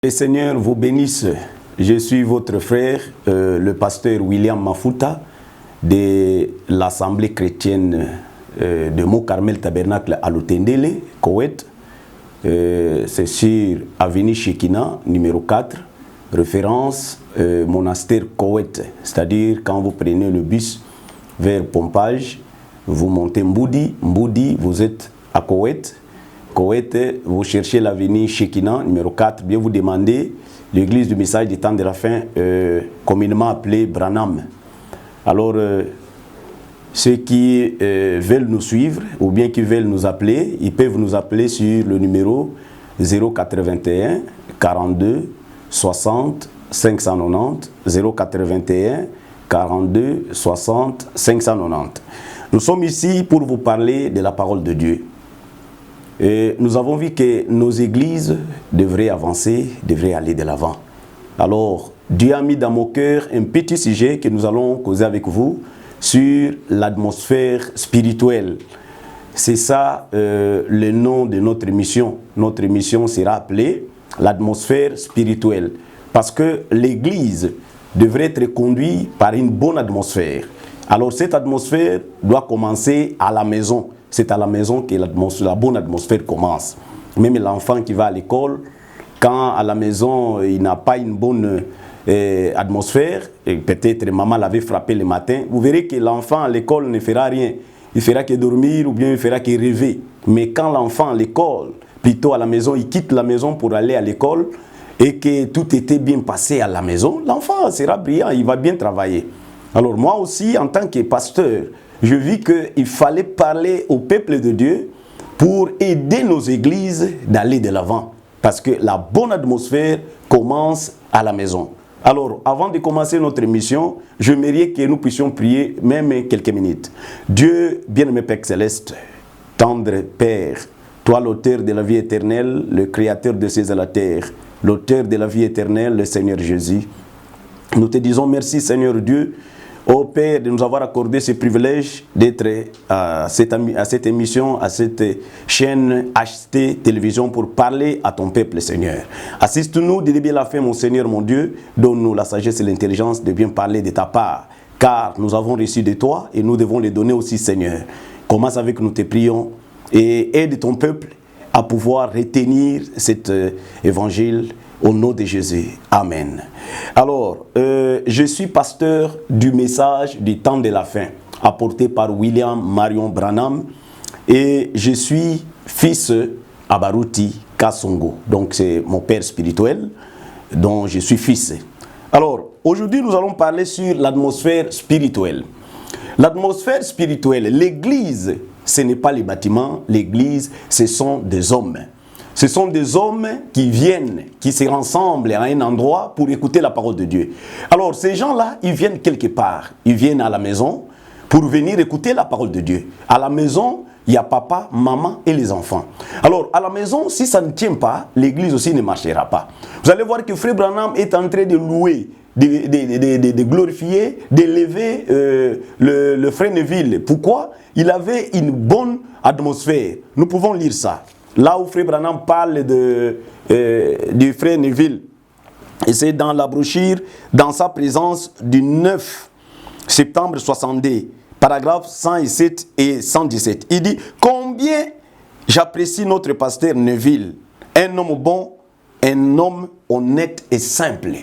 Le Seigneur vous bénisse. Je suis votre frère, le pasteur William Mafuta de l'Assemblée chrétienne de Mont Carmel Tabernacle à Lotendele, Koweït. C'est sur Avenue Shekina, numéro 4, référence monastère Koweït. C'est-à-dire quand vous prenez le bus vers Pompage, vous montez Mboudi, Mboudi, vous êtes à Koweït. Koweït, vous cherchez l'avenue Shekina, numéro 4, bien vous demandez l'église du message du temps de la fin, communément appelée Branham. Alors, ceux qui veulent nous suivre ou bien qui veulent nous appeler, ils peuvent nous appeler sur le numéro 081 42 60 590, 081 42 60 590. Nous sommes ici pour vous parler de la parole de Dieu. Et nous avons vu que nos églises devraient avancer, devraient aller de l'avant. Alors, Dieu a mis dans mon cœur un petit sujet que nous allons causer avec vous sur l'atmosphère spirituelle. C'est ça le nom de notre émission. Notre émission sera appelée l'atmosphère spirituelle. Parce que l'église devrait être conduite par une bonne atmosphère. Alors, cette atmosphère doit commencer à la maison. C'est à la maison que la bonne atmosphère commence. Même l'enfant qui va à l'école, quand à la maison il n'a pas une bonne atmosphère, et peut-être maman l'avait frappé le matin, vous verrez que l'enfant à l'école ne fera rien. Il fera que dormir ou bien il fera que rêver. Mais quand l'enfant à l'école, plutôt à la maison, il quitte la maison pour aller à l'école et que tout était bien passé à la maison, l'enfant sera brillant, il va bien travailler. Alors moi aussi, en tant que pasteur, je vis qu'il fallait parler au peuple de Dieu pour aider nos églises d'aller de l'avant. Parce que la bonne atmosphère commence à la maison. Alors, avant de commencer notre émission, j'aimerais que nous puissions prier même quelques minutes. Dieu, bien-aimé Père Céleste, tendre Père, toi l'auteur de la vie éternelle, le créateur de ces et la terre, l'auteur de la vie éternelle, le Seigneur Jésus, nous te disons merci Seigneur Dieu, ô Père, de nous avoir accordé ce privilège d'être à cette émission, à cette chaîne HT Télévision pour parler à ton peuple, Seigneur. Assiste-nous de début à la fin, mon Seigneur, mon Dieu. Donne-nous la sagesse et l'intelligence de bien parler de ta part, car nous avons reçu de toi et nous devons les donner aussi, Seigneur. Commence avec nous, te prions, et aide ton peuple à pouvoir retenir cet évangile. Au nom de Jésus. Amen. Alors, je suis pasteur du message du temps de la fin, apporté par William Marion Branham, et je suis fils Abaruti Kasongo. Donc, c'est mon père spirituel, dont je suis fils. Alors, aujourd'hui, nous allons parler sur l'atmosphère spirituelle. L'atmosphère spirituelle, l'église, ce n'est pas les bâtiments, l'église, ce sont des hommes. Ce sont des hommes qui viennent, qui se rassemblent à un endroit pour écouter la parole de Dieu. Alors, ces gens-là, ils viennent quelque part. Ils viennent à la maison pour venir écouter la parole de Dieu. À la maison, il y a papa, maman et les enfants. Alors, à la maison, si ça ne tient pas, l'église aussi ne marchera pas. Vous allez voir que Frère Branham est en train de louer, de glorifier, d'élever le Frère Neville. Pourquoi? Il avait une bonne atmosphère. Nous pouvons lire ça. Là où Frère Branham parle du Frère Neville, et c'est dans la brochure, dans sa présence du 9 septembre 62, paragraphes 107 et 117. Il dit, combien j'apprécie notre pasteur Neville, un homme bon, un homme honnête et simple,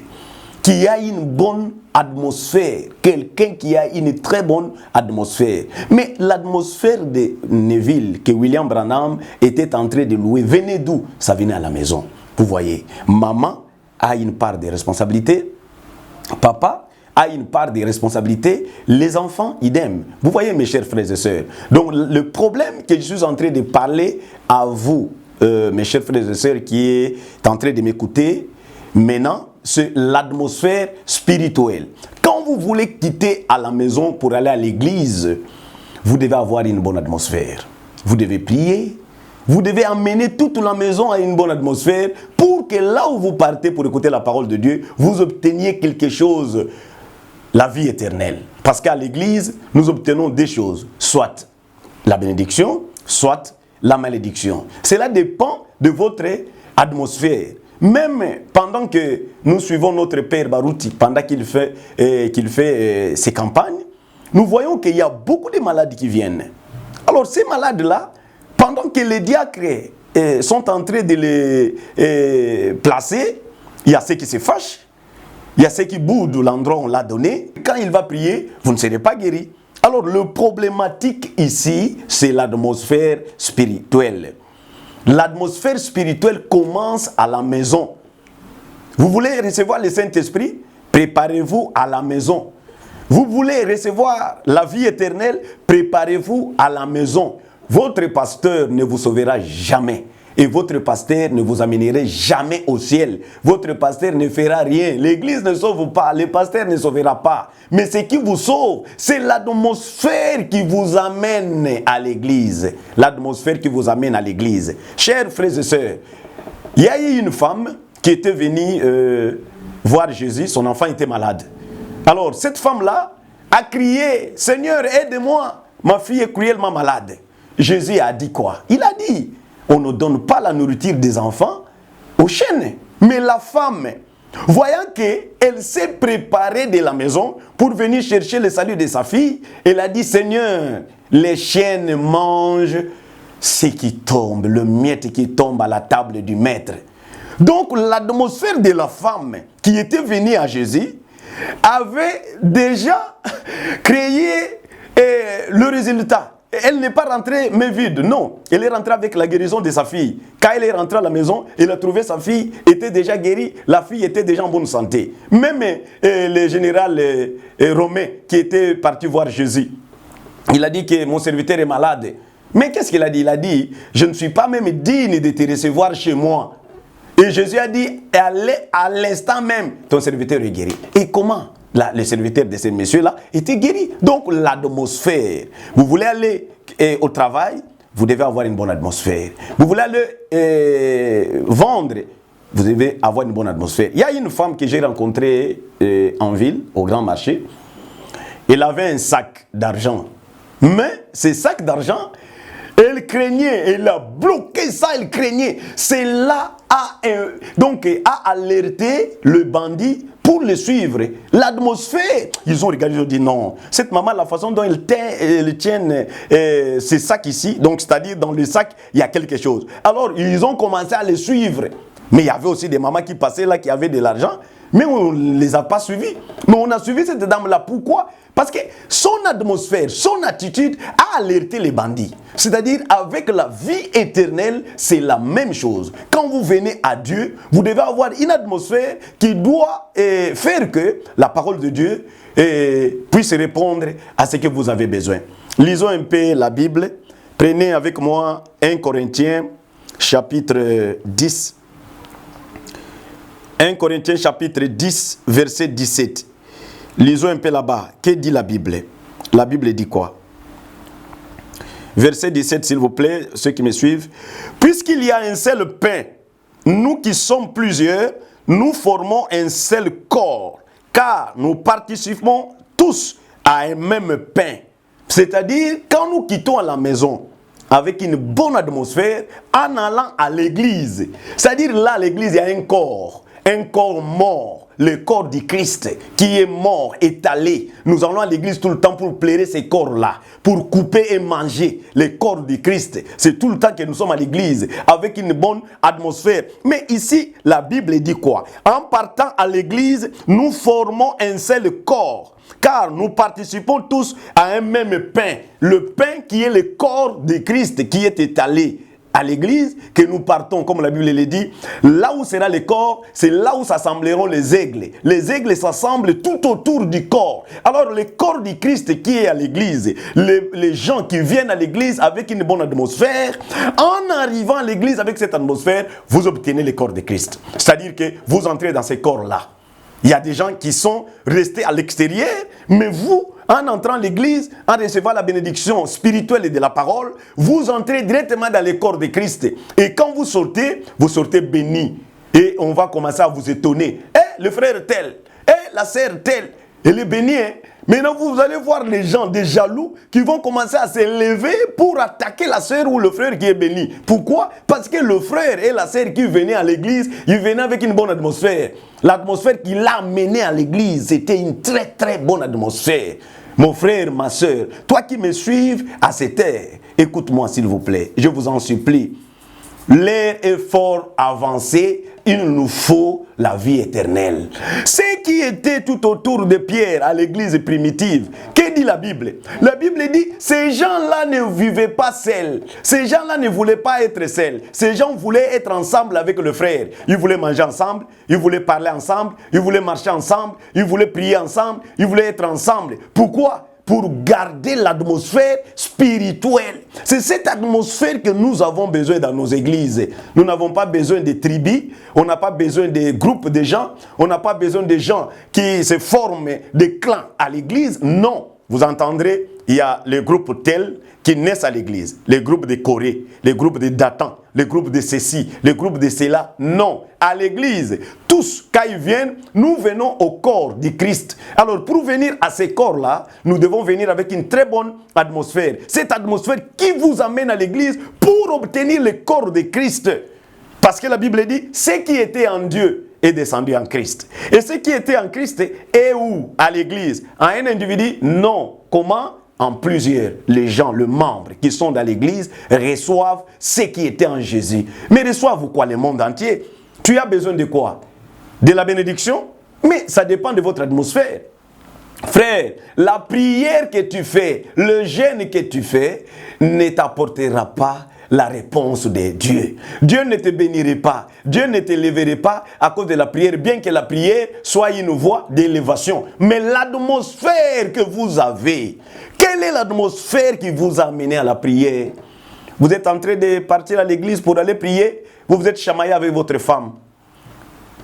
qui a une bonne atmosphère, quelqu'un qui a une très bonne atmosphère. Mais l'atmosphère de Neville, que William Branham était en train de louer, venait d'où? Ça venait à la maison. Vous voyez, maman a une part de responsabilité, papa a une part de responsabilité, les enfants, idem. Vous voyez, mes chers frères et sœurs. Donc, le problème que je suis en train de parler à vous, mes chers frères et sœurs, qui est en train de m'écouter, maintenant, c'est l'atmosphère spirituelle. Quand vous voulez quitter à la maison pour aller à l'église, vous devez avoir une bonne atmosphère. Vous devez prier. Vous devez amener toute la maison à une bonne atmosphère pour que là où vous partez pour écouter la parole de Dieu, vous obteniez quelque chose, la vie éternelle. Parce qu'à l'église, nous obtenons des choses, soit la bénédiction, soit la malédiction. Cela dépend de votre atmosphère. même pendant que nous suivons notre père Barouti, pendant qu'il fait ses campagnes, nous voyons qu'il y a beaucoup de malades qui viennent. Alors ces malades-là, pendant que les diacres sont en train de les placer, il y a ceux qui se fâchent, il y a ceux qui boudent l'endroit où on l'a donné. Quand il va prier, vous ne serez pas guéri. Alors le problématique ici, c'est l'atmosphère spirituelle. L'atmosphère spirituelle commence à la maison. Vous voulez recevoir le Saint-Esprit? Préparez-vous à la maison. Vous voulez recevoir la vie éternelle? Préparez-vous à la maison. Votre pasteur ne vous sauvera jamais. Et votre pasteur ne vous amènera jamais au ciel. Votre pasteur ne fera rien. L'église ne sauve pas. Le pasteur ne sauvera pas. Mais ce qui vous sauve, c'est l'atmosphère qui vous amène à l'église. L'atmosphère qui vous amène à l'église. Chers frères et sœurs, il y a eu une femme qui était venue voir Jésus. Son enfant était malade. Alors, cette femme-là a crié, « Seigneur, aide-moi, ma fille est cruellement malade. » Jésus a dit quoi? Il a dit, on ne donne pas la nourriture des enfants aux chiens. Mais la femme, voyant qu'elle s'est préparée de la maison pour venir chercher le salut de sa fille, elle a dit, Seigneur, les chiens mangent ce qui tombe, le miette qui tombe à la table du maître. Donc l'atmosphère de la femme qui était venue à Jésus avait déjà créé le résultat. Elle n'est pas rentrée mais vide, non. Elle est rentrée avec la guérison de sa fille. Quand elle est rentrée à la maison, elle a trouvé sa fille était déjà guérie, la fille était déjà en bonne santé. Même le général romain qui était parti voir Jésus, il a dit que mon serviteur est malade. Mais qu'est-ce qu'il a dit? Il a dit, je ne suis pas même digne de te recevoir chez moi. Et Jésus a dit, allez à l'instant même, ton serviteur est guéri. Et comment? Le serviteur de ce monsieur-là était guéri. Donc l'atmosphère. Vous voulez aller au travail, vous devez avoir une bonne atmosphère. Vous voulez aller vendre, vous devez avoir une bonne atmosphère. Il y a une femme que j'ai rencontrée en ville, au grand marché. Elle avait un sac d'argent. Mais ce sac d'argent, elle craignait, elle a bloqué ça, elle craignait. C'est là a alerté le bandit pour le suivre. L'atmosphère, ils ont regardé, ils ont dit non. Cette maman, la façon dont elle tient ce sac ici, donc c'est-à-dire dans le sac, il y a quelque chose. Alors, ils ont commencé à le suivre. Mais il y avait aussi des mamans qui passaient là, qui avaient de l'argent. Mais on ne les a pas suivis. Mais on a suivi cette dame-là. Pourquoi? Parce que son atmosphère, son attitude a alerté les bandits. C'est-à-dire, avec la vie éternelle, c'est la même chose. Quand vous venez à Dieu, vous devez avoir une atmosphère qui doit faire que la parole de Dieu puisse répondre à ce que vous avez besoin. Lisons un peu la Bible. Prenez avec moi 1 Corinthiens, chapitre 10. 1 Corinthiens chapitre 10, verset 17. Lisons un peu là-bas. Que dit la Bible? La Bible dit quoi? Verset 17, s'il vous plaît, ceux qui me suivent. Puisqu'il y a un seul pain, nous qui sommes plusieurs, nous formons un seul corps, car nous participons tous à un même pain. C'est-à-dire, quand nous quittons la maison, avec une bonne atmosphère, en allant à l'église. C'est-à-dire, là, à l'église, il y a un corps mort, le corps du Christ qui est mort, étalé. Nous allons à l'église tout le temps pour plairer ces corps-là, pour couper et manger le corps du Christ. C'est tout le temps que nous sommes à l'église, avec une bonne atmosphère. Mais ici, la Bible dit quoi? En partant à l'église, nous formons un seul corps, car nous participons tous à un même pain. Le pain qui est le corps de Christ qui est étalé. À l'église, que nous partons, comme la Bible le dit, là où sera le corps, c'est là où s'assembleront les aigles. Les aigles s'assemblent tout autour du corps. Alors, le corps du Christ qui est à l'église, les gens qui viennent à l'église avec une bonne atmosphère, en arrivant à l'église avec cette atmosphère, vous obtenez le corps de Christ. C'est-à-dire que vous entrez dans ces corps-là. Il y a des gens qui sont restés à l'extérieur, mais vous, en entrant à l'église, en recevant la bénédiction spirituelle et de la parole, vous entrez directement dans le corps de Christ. Et quand vous sortez béni. Et on va commencer à vous étonner. Le frère tel, la sœur telle. Elle est bénie. Hein? Maintenant, vous allez voir les gens, des jaloux, qui vont commencer à s'élever pour attaquer la sœur ou le frère qui est béni. Pourquoi? Parce que le frère et la sœur qui venaient à l'église, ils venaient avec une bonne atmosphère. L'atmosphère qui l'a amené à l'église, c'était une très très bonne atmosphère. Mon frère, ma sœur, toi qui me suives à cette heure, écoute-moi s'il vous plaît, je vous en supplie. L'heure est fort avancée, il nous faut la vie éternelle. Ce qui était tout autour de Pierre à l'église primitive, que dit la Bible? La Bible dit, ces gens-là ne vivaient pas seuls. Ces gens-là ne voulaient pas être seuls. Ces gens voulaient être ensemble avec le frère. Ils voulaient manger ensemble, ils voulaient parler ensemble, ils voulaient marcher ensemble, ils voulaient prier ensemble, ils voulaient être ensemble. Pourquoi? Pour garder l'atmosphère spirituelle. C'est cette atmosphère que nous avons besoin dans nos églises. Nous n'avons pas besoin de tribus, on n'a pas besoin de groupes de gens, on n'a pas besoin de gens qui se forment des clans à l'église. Non, vous entendrez, il y a les groupes tels qui naissent à l'église. Les groupes de Corée, les groupes de Dathan, les groupes de ceci, les groupes de cela. Non, à l'église, tous, quand ils viennent, nous venons au corps du Christ. Alors, pour venir à ces corps-là, nous devons venir avec une très bonne atmosphère. Cette atmosphère qui vous amène à l'église pour obtenir le corps de Christ. Parce que la Bible dit, ce qui était en Dieu est descendu en Christ. Et ce qui était en Christ est où? À l'église. En un individu? Non. Comment? En plusieurs, les gens, les membres qui sont dans l'église reçoivent ce qui était en Jésus. Mais reçoivent quoi? Le monde entier. Tu as besoin de quoi? De la bénédiction? Mais ça dépend de votre atmosphère. Frère, la prière que tu fais, le jeûne que tu fais, ne t'apportera pas la réponse de Dieu. Dieu ne te bénirait pas. Dieu ne te lèverait pas à cause de la prière, bien que la prière soit une voie d'élévation. Mais l'atmosphère que vous avez, quelle est l'atmosphère qui vous a amené à la prière? Vous êtes en train de partir à l'église pour aller prier, vous vous êtes chamaillé avec votre femme.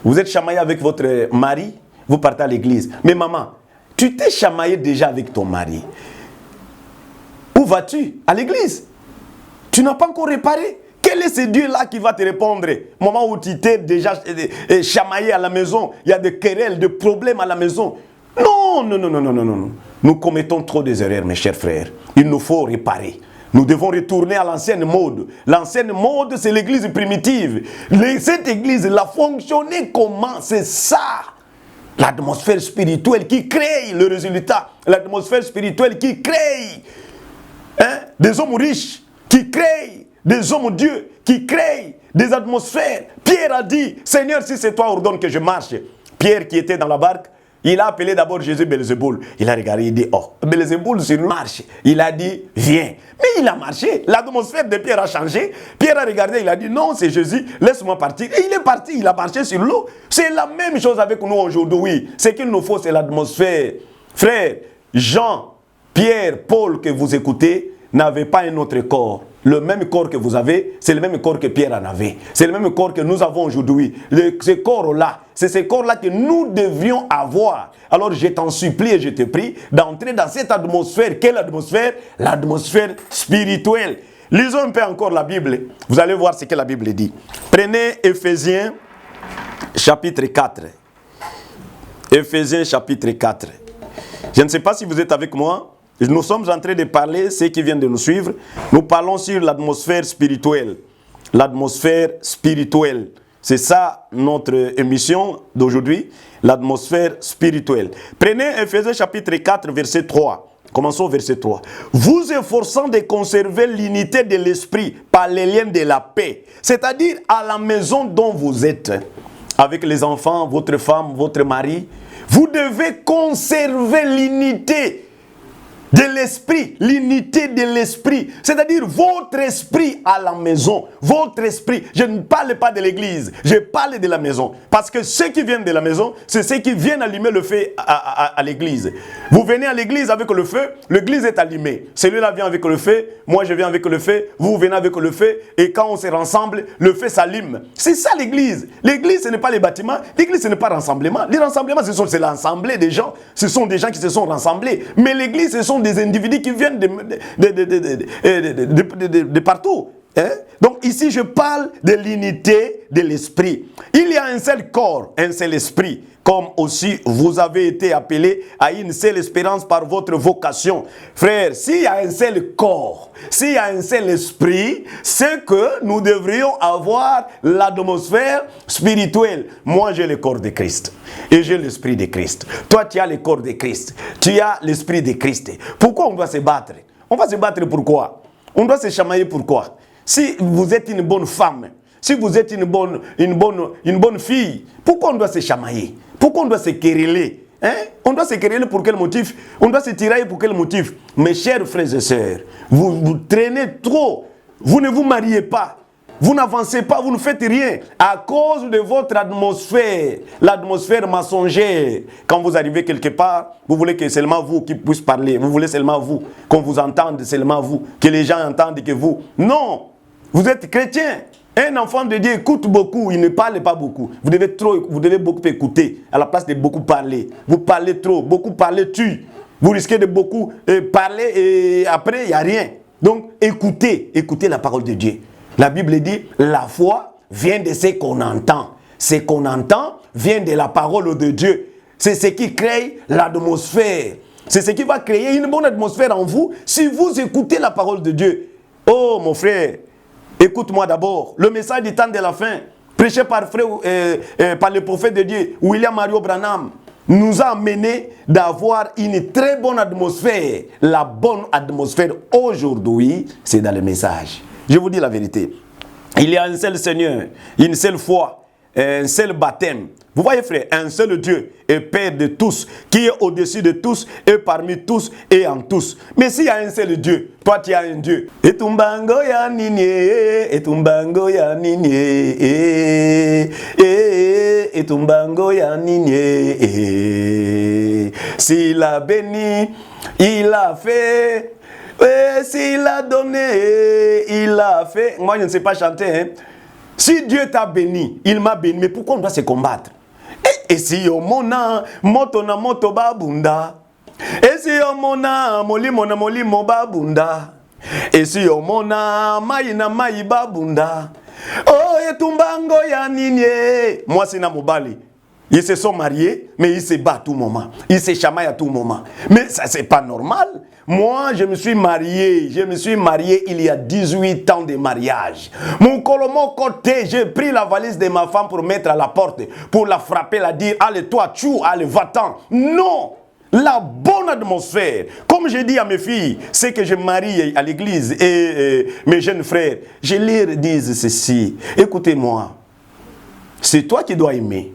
Vous êtes chamaillé avec votre mari, vous partez à l'église. Mais maman, tu t'es chamaillé déjà avec ton mari. Où vas-tu? À l'église. Tu n'as pas encore réparé. Quel est ce Dieu-là qui va te répondre? Au moment où tu t'es déjà chamaillé à la maison, il y a des querelles, des problèmes à la maison. Non, non, non, non, non, non, non. Nous commettons trop des erreurs, mes chers frères. Il nous faut réparer. Nous devons retourner à l'ancienne mode. L'ancienne mode, c'est l'église primitive. Cette église, elle a fonctionné comment? C'est ça. L'atmosphère spirituelle qui crée le résultat. L'atmosphère spirituelle qui crée des hommes riches, qui créent des hommes Dieu, qui créent des atmosphères. Pierre a dit, Seigneur, si c'est toi, ordonne que je marche. Pierre qui était dans la barque, il a appelé d'abord Jésus Belzéboul. Il a regardé, il dit, oh, Belzéboul sur lui marche. Il a dit, viens. Mais il a marché. L'atmosphère de Pierre a changé. Pierre a regardé, il a dit, non, c'est Jésus, laisse-moi partir. Et il est parti, il a marché sur l'eau. C'est la même chose avec nous aujourd'hui. Ce qu'il nous faut, c'est l'atmosphère. Frère, Jean, Pierre, Paul que vous écoutez, n'avaient pas un autre corps. Le même corps que vous avez, c'est le même corps que Pierre en avait. C'est le même corps que nous avons aujourd'hui. Ce corps-là, c'est ce corps-là que nous devions avoir. Alors je t'en supplie et je te prie d'entrer dans cette atmosphère. Quelle atmosphère? L'atmosphère spirituelle. Lisons un peu encore la Bible. Vous allez voir ce que la Bible dit. Prenez Éphésiens chapitre 4. Éphésiens chapitre 4. Je ne sais pas si vous êtes avec moi. Nous sommes en train de parler, ceux qui viennent de nous suivre, nous parlons sur l'atmosphère spirituelle. L'atmosphère spirituelle. C'est ça notre émission d'aujourd'hui, l'atmosphère spirituelle. Prenez Éphésiens chapitre 4, verset 3. Commençons au verset 3. Vous efforçant de conserver l'unité de l'esprit par les liens de la paix. C'est-à-dire à la maison dont vous êtes, avec les enfants, votre femme, votre mari, vous devez conserver l'unité de l'esprit, l'unité de l'esprit, c'est-à-dire votre esprit à la maison, votre esprit. Je ne parle pas de l'église, je parle de la maison. Parce que ceux qui viennent de la maison, c'est ceux qui viennent allumer le feu à l'église. Vous venez à l'église avec le feu, l'église est allumée. Celui-là vient avec le feu, moi je viens avec le feu, vous venez avec le feu, et quand on se rassemble, le feu s'allume. C'est ça l'église. L'église, ce n'est pas les bâtiments, l'église, ce n'est pas rassemblement. Les rassemblements, c'est l'assemblée des gens, ce sont des gens qui se sont rassemblés. Mais l'église, ce sont des individus qui viennent de partout. Hein? Donc ici, je parle de l'unité de l'esprit. Il y a un seul corps, un seul esprit, comme aussi vous avez été appelés à une seule espérance par votre vocation. Frère, s'il y a un seul corps, s'il y a un seul esprit, c'est que nous devrions avoir l'atmosphère spirituelle. Moi, j'ai le corps de Christ et j'ai l'esprit de Christ. Toi, tu as le corps de Christ, tu as l'esprit de Christ. Pourquoi on doit se battre? On va se battre pourquoi? On doit se chamailler pourquoi? Si vous êtes une bonne femme, si vous êtes une bonne fille, pourquoi on doit se chamailler? Pourquoi on doit se quereller? Hein? On doit se quereller pour quel motif? On doit se tirailler pour quel motif? Mes chers frères et sœurs, vous traînez trop. Vous ne vous mariez pas. Vous n'avancez pas, vous ne faites rien à cause de votre atmosphère, l'atmosphère mensongère. Quand vous arrivez quelque part, vous voulez que seulement vous qui puissiez parler. Vous voulez seulement vous, qu'on vous entende seulement vous, que les gens entendent que vous. Non, vous êtes chrétien. Un enfant de Dieu écoute beaucoup, il ne parle pas beaucoup. Vous devez beaucoup écouter à la place de beaucoup parler. Vous parlez trop, beaucoup parler tue. Vous risquez de beaucoup parler et après il n'y a rien. Donc écoutez la parole de Dieu. La Bible dit, la foi vient de ce qu'on entend. Ce qu'on entend vient de la parole de Dieu. C'est ce qui crée l'atmosphère. C'est ce qui va créer une bonne atmosphère en vous si vous écoutez la parole de Dieu. Oh mon frère, écoute-moi d'abord. Le message du temps de la fin, prêché par le prophète de Dieu, William Mario Branham, nous a amené d'avoir une très bonne atmosphère. La bonne atmosphère aujourd'hui, c'est dans le message. Je vous dis la vérité. Il y a un seul Seigneur, une seule foi, un seul baptême. Vous voyez frère, un seul Dieu et Père de tous, qui est au-dessus de tous et parmi tous et en tous. Mais s'il y a un seul Dieu, toi tu as un Dieu. Et tumbango ya nini, et tumbango ya nini, et tumbango ya nini. S'il a béni, il a fait. Et s'il a donné, il a fait. Moi, je ne sais pas chanter. Hein. Si Dieu t'a béni, il m'a béni. Mais pourquoi on doit se combattre? Et si on mona, moto na moto babunda. Et si on mona, molimo na molimo babunda. Et si on mona, maï na maï babunda. Oh, et tumbango ya ninye. Moi, c'est na mobali. Ils se sont mariés, mais ils se battent à tout moment. Ils se chamaillent à tout moment. Mais ça, c'est pas normal. Moi, je me suis marié il y a 18 ans de mariage. Mon côté, j'ai pris la valise de ma femme pour mettre à la porte, pour la frapper, la dire, allez toi, tchou, allez va-t'en. Non, la bonne atmosphère. Comme je dis à mes filles, c'est que je marie à l'église et mes jeunes frères, je leur dis ceci. Écoutez-moi, c'est toi qui dois aimer.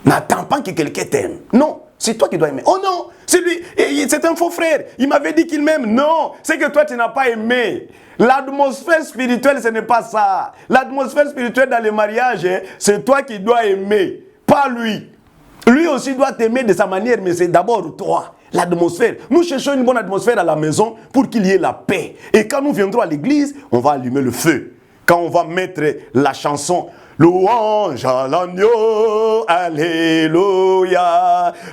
N'attends pas que quelqu'un t'aime. Non, c'est toi qui dois aimer. Oh non, c'est lui, c'est un faux frère. Il m'avait dit qu'il m'aime. Non, c'est que toi tu n'as pas aimé. L'atmosphère spirituelle, ce n'est pas ça. L'atmosphère spirituelle dans le mariage, c'est toi qui dois aimer, pas lui. Lui aussi doit t'aimer de sa manière, mais c'est d'abord toi. L'atmosphère. Nous cherchons une bonne atmosphère à la maison pour qu'il y ait la paix. Et quand nous viendrons à l'église, on va allumer le feu. Quand on va mettre la chanson louange à l'agneau, alléluia,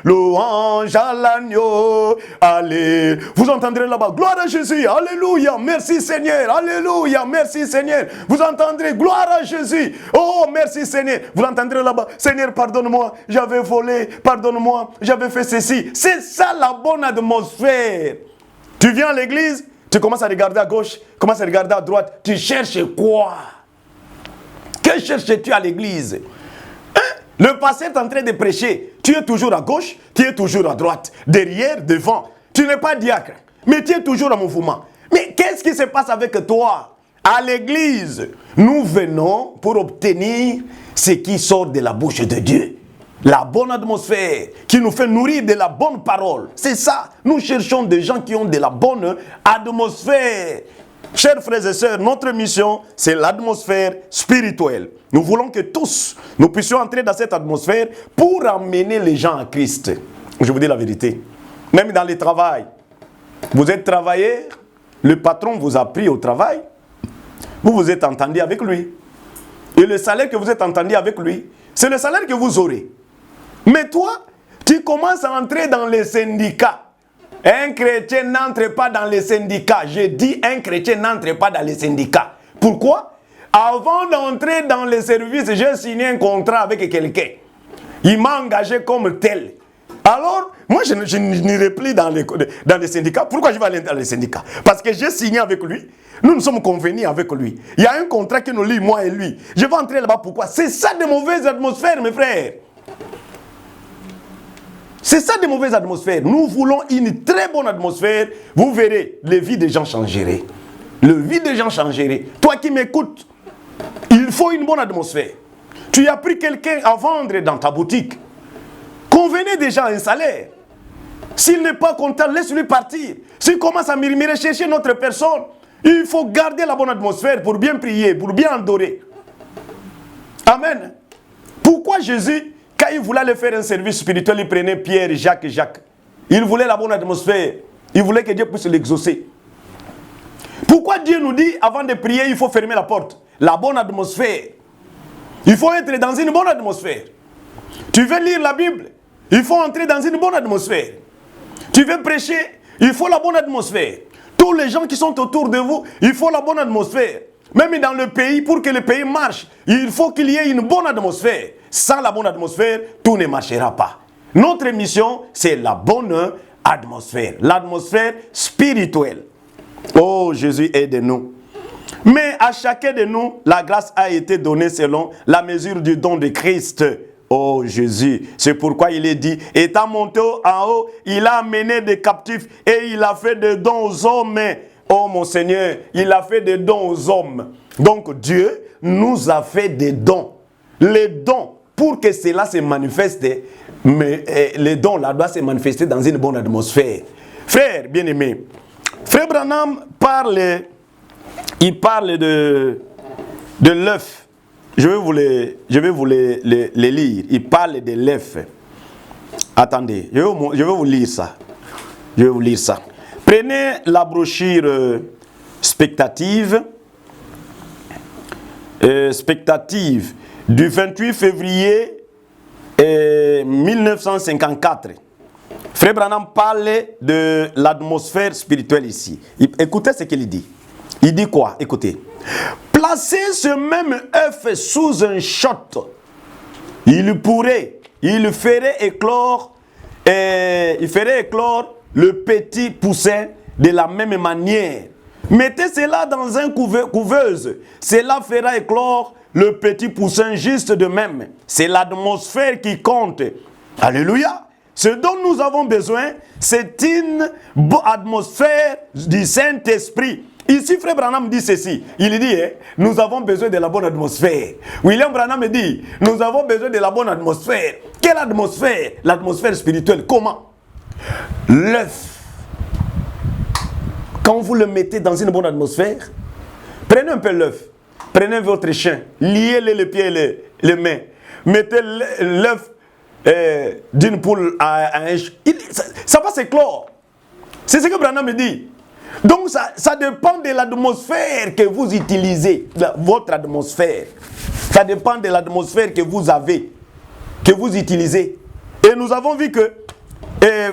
louange à l'agneau, alléluia. Vous entendrez là-bas, gloire à Jésus, alléluia, merci Seigneur, alléluia, merci Seigneur. Vous entendrez, gloire à Jésus, oh merci Seigneur. Vous entendrez là-bas, Seigneur pardonne-moi, j'avais volé, pardonne-moi, j'avais fait ceci. C'est ça la bonne atmosphère. Tu viens à l'église, tu commences à regarder à gauche, commences à regarder à droite, tu cherches quoi? Que cherches-tu à l'église? Hein? Le pasteur est en train de prêcher. Tu es toujours à gauche, tu es toujours à droite, derrière, devant. Tu n'es pas diacre, mais tu es toujours en mouvement. Mais qu'est-ce qui se passe avec toi? À l'église, nous venons pour obtenir ce qui sort de la bouche de Dieu. La bonne atmosphère qui nous fait nourrir de la bonne parole. C'est ça. Nous cherchons des gens qui ont de la bonne atmosphère. Chers frères et sœurs, notre mission, c'est l'atmosphère spirituelle. Nous voulons que tous, nous puissions entrer dans cette atmosphère pour amener les gens à Christ. Je vous dis la vérité. Même dans le travail, vous êtes travailleur, le patron vous a pris au travail, vous vous êtes entendu avec lui. Et le salaire que vous êtes entendu avec lui, c'est le salaire que vous aurez. Mais toi, tu commences à entrer dans les syndicats. Un chrétien n'entre pas dans les syndicats. Je dis un chrétien n'entre pas dans les syndicats. Pourquoi? Avant d'entrer dans le service, j'ai signé un contrat avec quelqu'un. Il m'a engagé comme tel. Alors, moi, je n'irai plus dans les syndicats. Pourquoi je vais aller dans les syndicats? Parce que j'ai signé avec lui. Nous sommes convenus avec lui. Il y a un contrat qui nous lie, moi et lui. Je vais entrer là-bas, pourquoi? C'est ça de mauvaise atmosphère, mes frères. C'est ça de mauvaise atmosphère. Nous voulons une très bonne atmosphère. Vous verrez, les vies des gens changeraient. Les vies des gens changeraient. Toi qui m'écoutes, il faut une bonne atmosphère. Tu as pris quelqu'un à vendre dans ta boutique. Convenez déjà un salaire. S'il n'est pas content, laisse-lui partir. S'il commence à murmurer, chercher notre personne, il faut garder la bonne atmosphère pour bien prier, pour bien adorer. Amen. Pourquoi Jésus, quand il voulait aller faire un service spirituel, il prenait Pierre, Jacques et Jacques? Il voulait la bonne atmosphère. Il voulait que Dieu puisse l'exaucer. Pourquoi Dieu nous dit, avant de prier, il faut fermer la porte? La bonne atmosphère. Il faut être dans une bonne atmosphère. Tu veux lire la Bible, il faut entrer dans une bonne atmosphère. Tu veux prêcher, il faut la bonne atmosphère. Tous les gens qui sont autour de vous, il faut la bonne atmosphère. Même dans le pays, pour que le pays marche, il faut qu'il y ait une bonne atmosphère. Sans la bonne atmosphère, tout ne marchera pas. Notre mission, c'est la bonne atmosphère. L'atmosphère spirituelle. Oh, Jésus, aide-nous. Mais à chacun de nous, la grâce a été donnée selon la mesure du don de Christ. Oh Jésus, c'est pourquoi il est dit, étant monté en haut, il a amené des captifs et il a fait des dons aux hommes. Oh mon Seigneur, il a fait des dons aux hommes. Donc Dieu nous a fait des dons. Les dons, pour que cela se manifeste, mais les dons là doivent se manifester dans une bonne atmosphère. Frère bien-aimé, Frère Branham parle de l'œuf. Je vais vous les lire. Il parle de l'œuf. Attendez, je vais vous lire ça. Je vais vous lire ça. Prenez la brochure spectative. Spectative du 28 février 1954. Frère Branham parle de l'atmosphère spirituelle ici. Écoutez ce qu'il dit. Il dit quoi? Écoutez. Placez ce même œuf sous un shot. Il ferait éclore le petit poussin de la même manière. Mettez cela dans une couveuse. Cela fera éclore le petit poussin juste de même. C'est l'atmosphère qui compte. Alléluia. Ce dont nous avons besoin, c'est une atmosphère du Saint-Esprit. Ici, Frère Branham dit ceci. Il dit, nous avons besoin de la bonne atmosphère. William Branham dit, nous avons besoin de la bonne atmosphère. Quelle atmosphère? L'atmosphère spirituelle. Comment? L'œuf. Quand vous le mettez dans une bonne atmosphère, prenez un peu l'œuf. Prenez votre chien, liez-le les pieds et les mains. Mettez l'œuf d'une poule à un... Ça va s'éclore. C'est ce que Branham me dit. Donc ça dépend de l'atmosphère que vous utilisez, votre atmosphère. Ça dépend de l'atmosphère que vous avez, que vous utilisez. Et nous avons vu que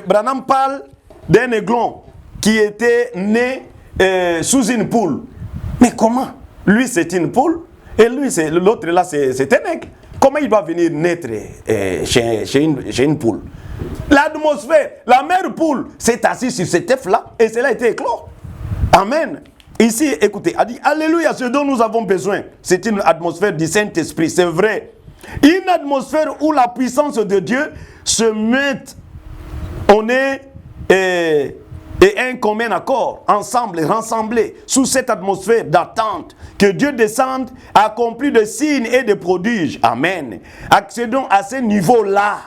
Branham parle d'un aiglon qui était né sous une poule. Mais comment? Lui c'est une poule et lui l'autre là c'est un aigle. Comment il va venir naître chez une poule? L'atmosphère, la mère poule s'est assise sur cet œuf là et cela a été éclos. Amen. Ici, écoutez, a dit alléluia, ce dont nous avons besoin, c'est une atmosphère du Saint-Esprit, c'est vrai. Une atmosphère où la puissance de Dieu se met, on est et un commun accord, ensemble, rassemblés, sous cette atmosphère d'attente, que Dieu descende, accomplit de signes et de prodiges. Amen. Accédons à ce niveau-là.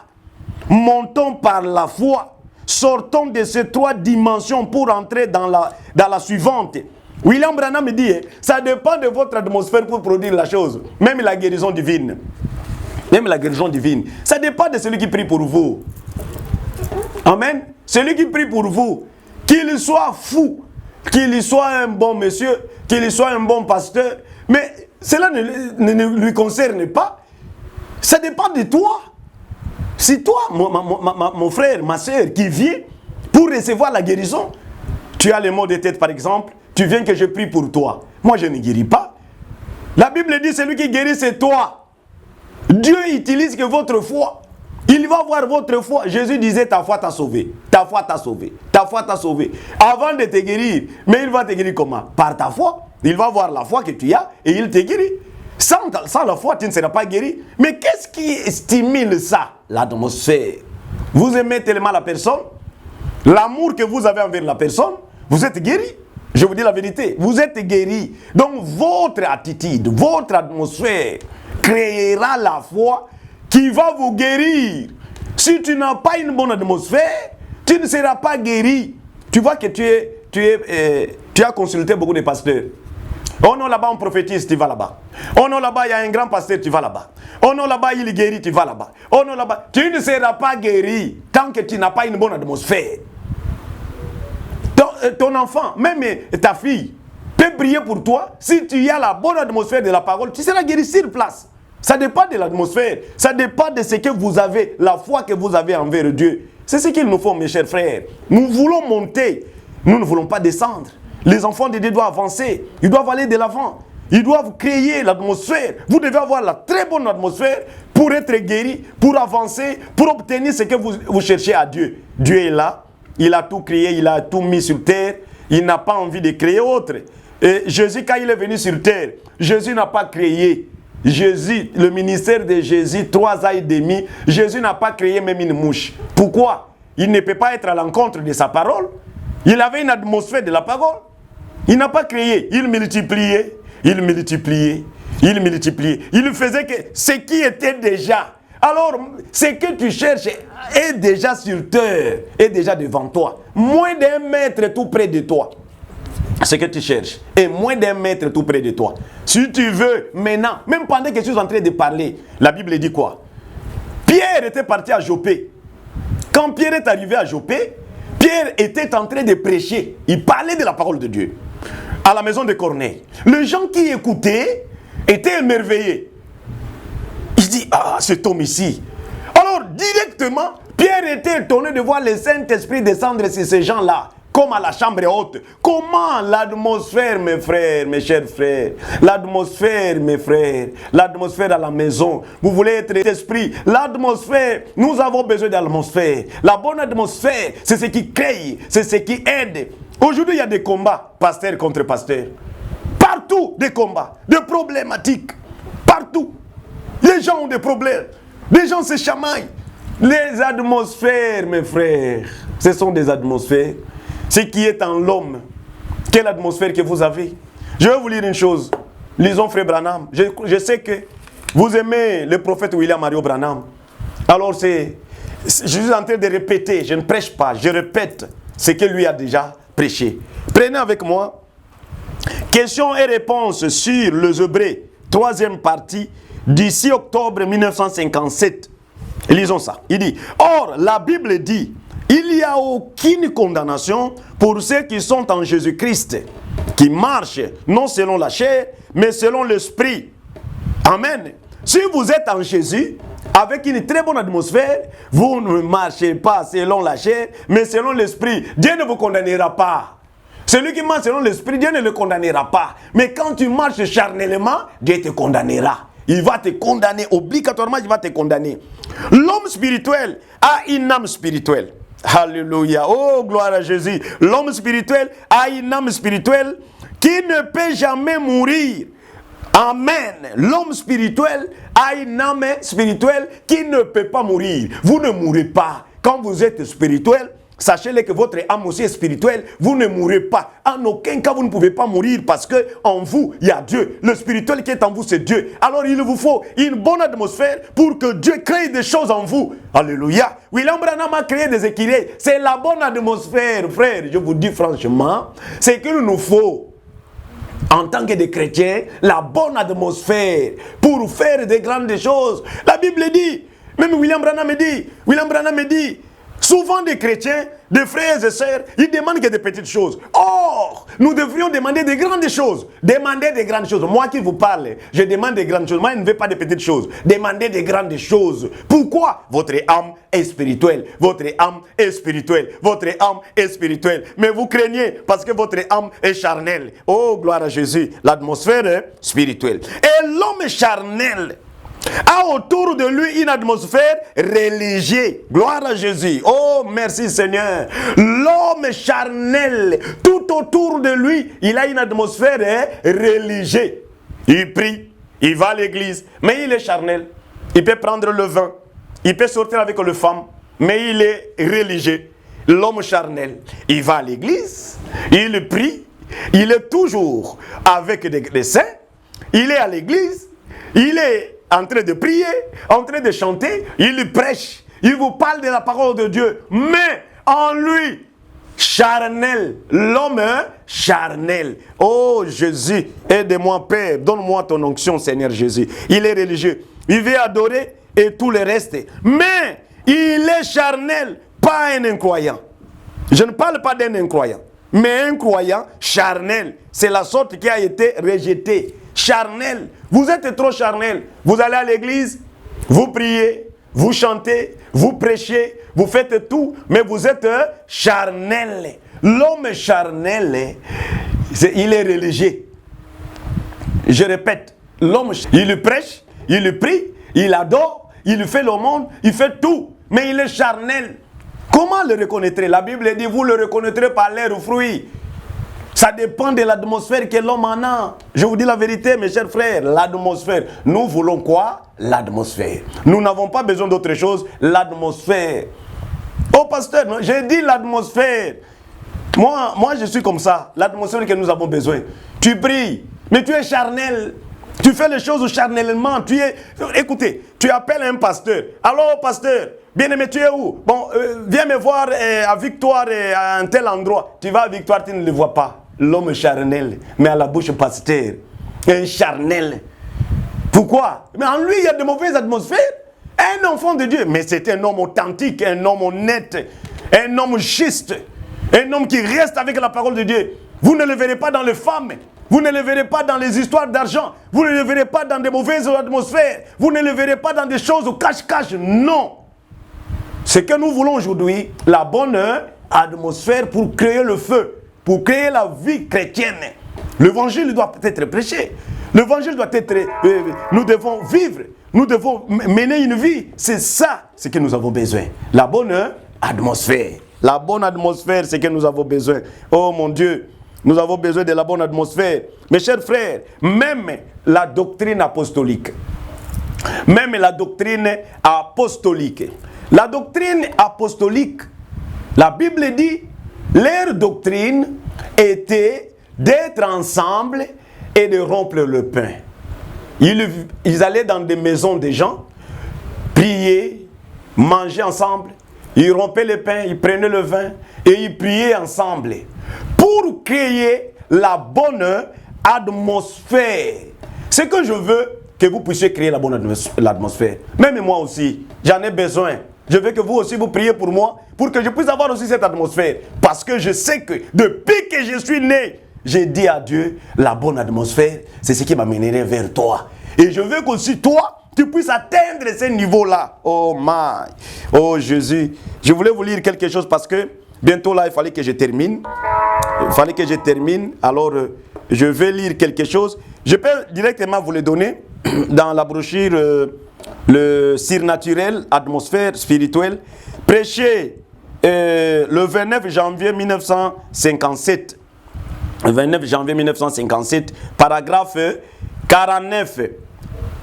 Montons par la foi. Sortons de ces trois dimensions pour entrer dans la suivante. William Branham dit, ça dépend de votre atmosphère pour produire la chose. Même la guérison divine. Même la guérison divine. Ça dépend de celui qui prie pour vous. Amen. Celui qui prie pour vous, qu'il soit fou, qu'il soit un bon monsieur, qu'il soit un bon pasteur, mais cela ne lui concerne pas. Ça dépend de toi. Si toi, mon frère, ma soeur, qui vient pour recevoir la guérison, tu as les maux de tête par exemple, tu viens que je prie pour toi. Moi je ne guéris pas, La Bible dit, celui qui guérit, c'est toi. Dieu utilise que votre foi. Il va voir votre foi. Jésus disait, ta foi t'a sauvé. Ta foi t'a sauvé. Ta foi t'a sauvé. Avant de te guérir, mais il va te guérir comment? Par ta foi. Il va voir la foi que tu as et il te guérit. Sans la foi, tu ne seras pas guéri. Mais qu'est-ce qui stimule ça? L'atmosphère. Vous aimez tellement la personne, l'amour que vous avez envers la personne, vous êtes guéri. Je vous dis la vérité, vous êtes guéri. Donc votre attitude, votre atmosphère créera la foi qui va vous guérir. Si tu n'as pas une bonne atmosphère, tu ne seras pas guéri. Tu vois que tu as consulté beaucoup de pasteurs. Oh non, là-bas on prophétise, tu vas là-bas. Oh non, là-bas il y a un grand pasteur, tu vas là-bas. Oh non, là-bas il est guéri, tu vas là-bas. Oh non, là-bas, tu ne seras pas guéri tant que tu n'as pas une bonne atmosphère. Ton enfant, même ta fille, peut prier pour toi. Si tu as la bonne atmosphère de la parole, tu seras guéri sur place. Ça dépend de l'atmosphère. Ça dépend de ce que vous avez, la foi que vous avez envers Dieu. C'est ce qu'il nous faut, mes chers frères. Nous voulons monter. Nous ne voulons pas descendre. Les enfants de Dieu doivent avancer. Ils doivent aller de l'avant. Ils doivent créer l'atmosphère. Vous devez avoir la très bonne atmosphère pour être guéri, pour avancer, pour obtenir ce que vous cherchez à Dieu. Dieu est là. Il a tout créé, il a tout mis sur terre. Il n'a pas envie de créer autre. Et Jésus, quand il est venu sur terre, Jésus n'a pas créé. Jésus, le ministère de Jésus, 3 ans et demi, Jésus n'a pas créé même une mouche. Pourquoi? Il ne peut pas être à l'encontre de sa parole. Il avait une atmosphère de la parole. Il n'a pas créé. Il multipliait, il multipliait, il multipliait. Il faisait que ce qui était déjà. Alors, ce que tu cherches est déjà sur terre, est déjà devant toi. Moins d'1 mètre tout près de toi. Ce que tu cherches est moins d'1 mètre tout près de toi. Si tu veux, maintenant, même pendant que je suis en train de parler, la Bible dit quoi? Pierre était parti à Joppé. Quand Pierre est arrivé à Joppé, Pierre était en train de prêcher. Il parlait de la parole de Dieu à la maison de Corneille. Les gens qui écoutaient étaient émerveillés. Il dit, ah, cet homme ici. Alors, directement, Pierre était étonné de voir le Saint-Esprit descendre sur ces gens-là, comme à la chambre haute. Comment l'atmosphère, mes frères, mes chers frères, l'atmosphère, mes frères, l'atmosphère à la maison. Vous voulez être esprit, l'atmosphère, nous avons besoin d'atmosphère. La bonne atmosphère, c'est ce qui crée, c'est ce qui aide. Aujourd'hui, il y a des combats, pasteur contre pasteur. Partout, des combats, des problématiques. Partout. Les gens ont des problèmes. Les gens se chamaillent. Les atmosphères, mes frères, ce sont des atmosphères. Ce qui est en l'homme. Quelle atmosphère que vous avez? Je vais vous lire une chose. Lisons frère Branham. Je sais que vous aimez le prophète William Mario Branham. Alors je suis en train de répéter. Je ne prêche pas. Je répète ce que lui a déjà prêché. Prenez avec moi. Questions et réponses sur les Hébreux. 3e partie. Du 6 octobre 1957. Lisons ça. Il dit, or la Bible dit, il n'y a aucune condamnation pour ceux qui sont en Jésus-Christ, qui marchent non selon la chair, mais selon l'esprit. Amen. Si vous êtes en Jésus, avec une très bonne atmosphère, vous ne marchez pas selon la chair, mais selon l'esprit. Dieu ne vous condamnera pas. Celui qui marche selon l'esprit, Dieu ne le condamnera pas. Mais quand tu marches charnellement, Dieu te condamnera. Il va te condamner, obligatoirement il va te condamner. L'homme spirituel a une âme spirituelle. Alléluia, oh gloire à Jésus. L'homme spirituel a une âme spirituelle qui ne peut jamais mourir. Amen. L'homme spirituel a une âme spirituelle qui ne peut pas mourir. Vous ne mourrez pas. Quand vous êtes spirituel, sachez-le que votre âme aussi est spirituelle, vous ne mourrez pas. En aucun cas, vous ne pouvez pas mourir parce que en vous, il y a Dieu. Le spirituel qui est en vous, c'est Dieu. Alors, il vous faut une bonne atmosphère pour que Dieu crée des choses en vous. Alléluia. William Branham a créé des équilibres. C'est la bonne atmosphère, frère. Je vous dis franchement, c'est qu'il nous faut, en tant que des chrétiens, la bonne atmosphère pour faire des grandes choses. La Bible dit, même William Branham dit, Souvent des chrétiens, des frères et sœurs, ils demandent que des petites choses. Or, nous devrions demander des grandes choses. Demandez des grandes choses. Moi qui vous parle, je demande des grandes choses. Moi, je ne veux pas des petites choses. Demandez des grandes choses. Pourquoi? Votre âme est spirituelle. Votre âme est spirituelle. Votre âme est spirituelle. Mais vous craignez parce que votre âme est charnelle. Oh, gloire à Jésus. L'atmosphère est spirituelle. Et l'homme charnel a autour de lui une atmosphère religieuse. Gloire à Jésus. Oh, merci Seigneur. L'homme charnel, tout autour de lui, il a une atmosphère religieuse. Il prie, il va à l'église, mais il est charnel. Il peut prendre le vin, il peut sortir avec les femmes, mais il est religieux. L'homme charnel, il va à l'église, il prie, il est toujours avec des saints, il est à l'église, il est en train de prier, en train de chanter, il prêche, il vous parle de la parole de Dieu, mais en lui, charnel, l'homme charnel. Oh Jésus, aide-moi Père, donne-moi ton onction Seigneur Jésus. Il est religieux, il veut adorer et tout le reste, mais il est charnel, pas un incroyant. Je ne parle pas d'un incroyant, mais un croyant charnel, c'est la sorte qui a été rejetée. Charnel, vous êtes trop charnel. Vous allez à l'église, vous priez, vous chantez, vous prêchez, vous faites tout, mais vous êtes charnel. L'homme charnel, il est religieux. Je répète, l'homme, il prêche, il prie, il adore, il fait le monde, il fait tout, mais il est charnel. Comment le reconnaîtrez? La Bible dit, vous le reconnaîtrez par leurs fruits. Ça dépend de l'atmosphère que l'homme en a. Je vous dis la vérité, mes chers frères, l'atmosphère. Nous voulons quoi? L'atmosphère. Nous n'avons pas besoin d'autre chose, l'atmosphère. Oh pasteur, j'ai dit l'atmosphère. Moi, je suis comme ça. L'atmosphère que nous avons besoin. Tu pries, mais tu es charnel. Tu fais les choses charnellement. Écoutez, tu appelles un pasteur. Alors, pasteur, bien-aimé, tu es où? Bon, viens me voir à Victoire à un tel endroit. Tu vas à Victoire, tu ne le vois pas. L'homme charnel, mais à la bouche pasteur. Un charnel. Pourquoi? Mais en lui, il y a de mauvaises atmosphères. Un enfant de Dieu, mais c'est un homme authentique, un homme honnête, un homme juste, un homme qui reste avec la parole de Dieu. Vous ne le verrez pas dans les femmes. Vous ne le verrez pas dans les histoires d'argent. Vous ne le verrez pas dans des mauvaises atmosphères. Vous ne le verrez pas dans des choses au cache-cache. Non. Ce que nous voulons aujourd'hui, la bonne atmosphère pour créer le feu, pour créer la vie chrétienne. L'évangile doit être prêché. L'évangile doit être... nous devons vivre. Nous devons mener une vie. C'est ça ce que nous avons besoin. La bonne atmosphère. La bonne atmosphère, c'est ce que nous avons besoin. Oh mon Dieu, nous avons besoin de la bonne atmosphère. Mes chers frères, même la doctrine apostolique. Même la doctrine apostolique. La doctrine apostolique, la Bible dit, leur doctrine était d'être ensemble et de rompre le pain. Ils allaient dans des maisons des gens, prier, manger ensemble, ils rompaient le pain, ils prenaient le vin et ils priaient ensemble pour créer la bonne atmosphère. Ce que je veux, que vous puissiez créer la bonne atmosphère. Même moi aussi, j'en ai besoin. Je veux que vous aussi vous priez pour moi, pour que je puisse avoir aussi cette atmosphère. Parce que je sais que depuis que je suis né, j'ai dit à Dieu, la bonne atmosphère, c'est ce qui m'amènerait vers toi. Et je veux qu'aussi toi, tu puisses atteindre ce niveau-là. Oh my, oh Jésus. Je voulais vous lire quelque chose parce que bientôt là, il fallait que je termine. Alors, je vais lire quelque chose. Je peux directement vous le donner dans la brochure le surnaturel, atmosphère spirituelle, prêché le 29 janvier 1957. 29 janvier 1957, paragraphe 49,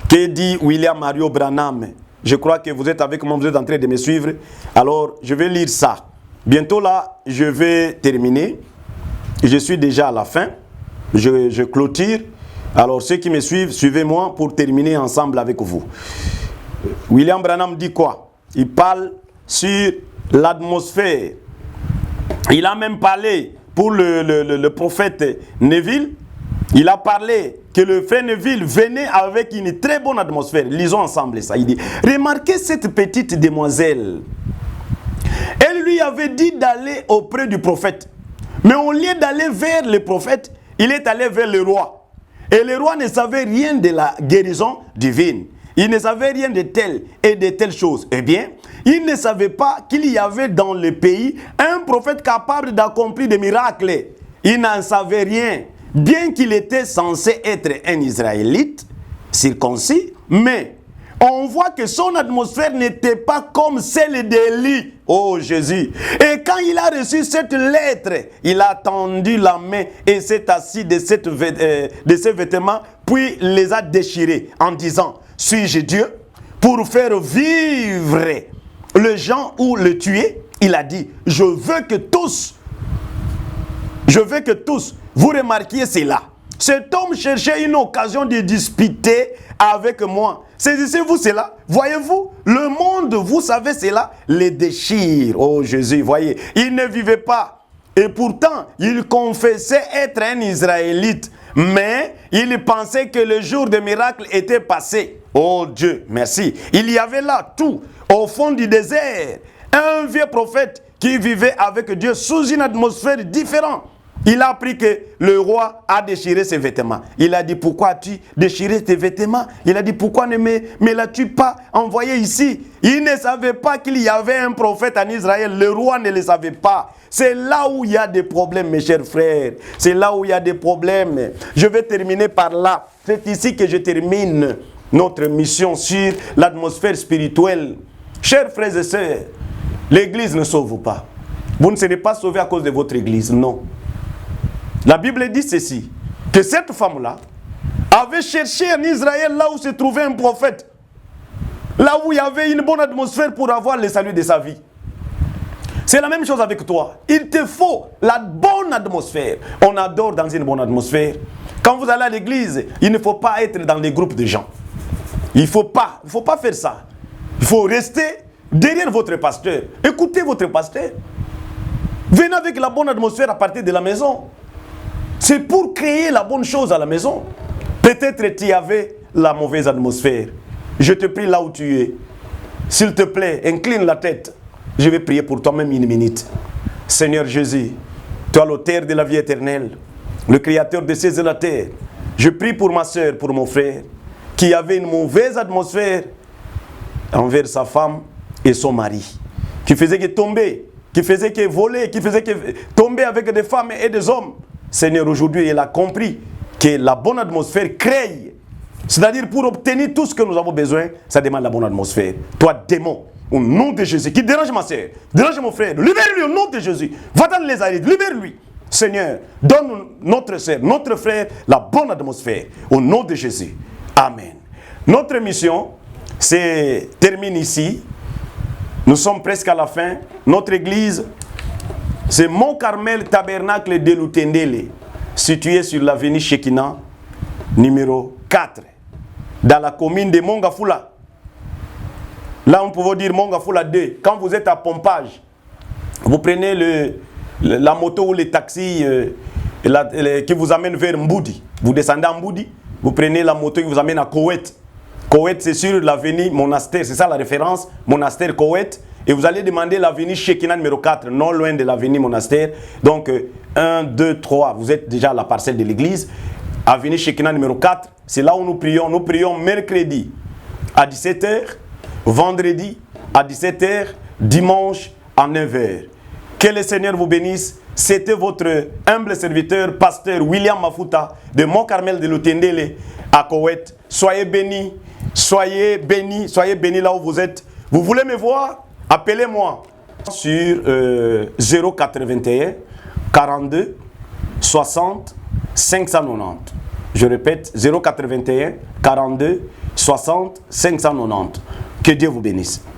que dit William Mario Branham. Je crois que vous êtes avec moi, vous êtes en train de me suivre. Alors, je vais lire ça. Bientôt là, je vais terminer. Je suis déjà à la fin. Je clôture. Alors, ceux qui me suivent, suivez-moi pour terminer ensemble avec vous. William Branham dit quoi? Il parle sur l'atmosphère. Il a même parlé pour le prophète Neville. Il a parlé que le frère Neville venait avec une très bonne atmosphère. Lisons ensemble ça. Il dit, remarquez cette petite demoiselle Elle lui avait dit d'aller auprès du prophète. Mais au lieu d'aller vers le prophète, il est allé vers le roi. Et le roi ne savait rien de la guérison divine. Il ne savait rien de telles et de telles choses. Eh bien, il ne savait pas qu'il y avait dans le pays un prophète capable d'accomplir des miracles. Il n'en savait rien. Bien qu'il était censé être un Israélite circoncis, mais on voit que son atmosphère n'était pas comme celle d'Élie. Oh Jésus. Et quand il a reçu cette lettre, il a tendu la main et s'est assis de ses vêtements, puis les a déchirés en disant, suis-je Dieu pour faire vivre les gens ou le tuer? Il a dit, je veux que tous, vous remarquiez cela. Cet homme cherchait une occasion de disputer avec moi. Saisissez-vous cela. Voyez-vous, le monde, vous savez cela, les déchire. Oh Jésus, voyez, il ne vivait pas. Et pourtant, il confessait être un Israélite. Mais il pensait que le jour des miracles était passé. Oh Dieu, merci. Il y avait là tout, au fond du désert, un vieux prophète qui vivait avec Dieu sous une atmosphère différente. Il a appris que le roi a déchiré ses vêtements. Il a dit, pourquoi as-tu déchiré tes vêtements? Il a dit, pourquoi ne me l'as-tu pas envoyé ici? Il ne savait pas qu'il y avait un prophète en Israël. Le roi ne le savait pas. C'est là où il y a des problèmes, mes chers frères. C'est là où il y a des problèmes. Je vais terminer par là. C'est ici que je termine notre mission sur l'atmosphère spirituelle. Chers frères et sœurs, l'église ne sauve pas. Vous ne serez pas sauvés à cause de votre église, non. La Bible dit ceci, que cette femme-là avait cherché en Israël là où se trouvait un prophète, là où il y avait une bonne atmosphère pour avoir le salut de sa vie. C'est la même chose avec toi. Il te faut la bonne atmosphère. On adore dans une bonne atmosphère. Quand vous allez à l'église, il ne faut pas être dans les groupes de gens. Il ne faut pas faire ça. Il faut rester derrière votre pasteur. Écoutez votre pasteur. Venez avec la bonne atmosphère à partir de la maison. C'est pour créer la bonne chose à la maison. Peut-être tu avais la mauvaise atmosphère. Je te prie là où tu es. S'il te plaît, incline la tête. Je vais prier pour toi-même une minute. Seigneur Jésus, toi l'auteur de la vie éternelle, le créateur des cieux et de la terre, je prie pour ma soeur, pour mon frère, qui avait une mauvaise atmosphère envers sa femme et son mari, qui faisait que tomber, qui faisait que voler, qui faisait que tomber avec des femmes et des hommes. Seigneur, aujourd'hui, il a compris que la bonne atmosphère crée. C'est-à-dire, pour obtenir tout ce que nous avons besoin, ça demande la bonne atmosphère. Toi, démon, au nom de Jésus, qui dérange ma soeur, dérange mon frère, libère-lui au nom de Jésus. Va dans les arides, libère-lui. Seigneur, donne notre soeur, notre frère, la bonne atmosphère. Au nom de Jésus. Amen. Notre mission termine ici. Nous sommes presque à la fin. Notre église, c'est Mont Carmel Tabernacle de Lutendele, situé sur l'avenue Shekina, numéro 4, dans la commune de Mongafula. Là, on peut dire Mongafula 2. Quand vous êtes à Pompage, vous prenez la moto ou le taxi qui vous amène vers Mboudi. Vous descendez à Mboudi, vous prenez la moto qui vous amène à Koweït. Koweït, c'est sur l'avenue Monastère, c'est ça la référence, Monastère Koweït. Et vous allez demander l'avenue Shekina numéro 4, non loin de l'avenue Monastère. Donc, 1, 2, 3, vous êtes déjà à la parcelle de l'église. Avenue Shekina numéro 4, c'est là où nous prions. Nous prions mercredi à 17h, vendredi à 17h, dimanche à 9h. Que le Seigneur vous bénisse. C'était votre humble serviteur, pasteur William Mafuta de Mont Carmel de Lutendele à Koweït. Soyez bénis, soyez bénis là où vous êtes. Vous voulez me voir? Appelez-moi sur 081 42 60 590. Je répète, 081 42 60 590. Que Dieu vous bénisse.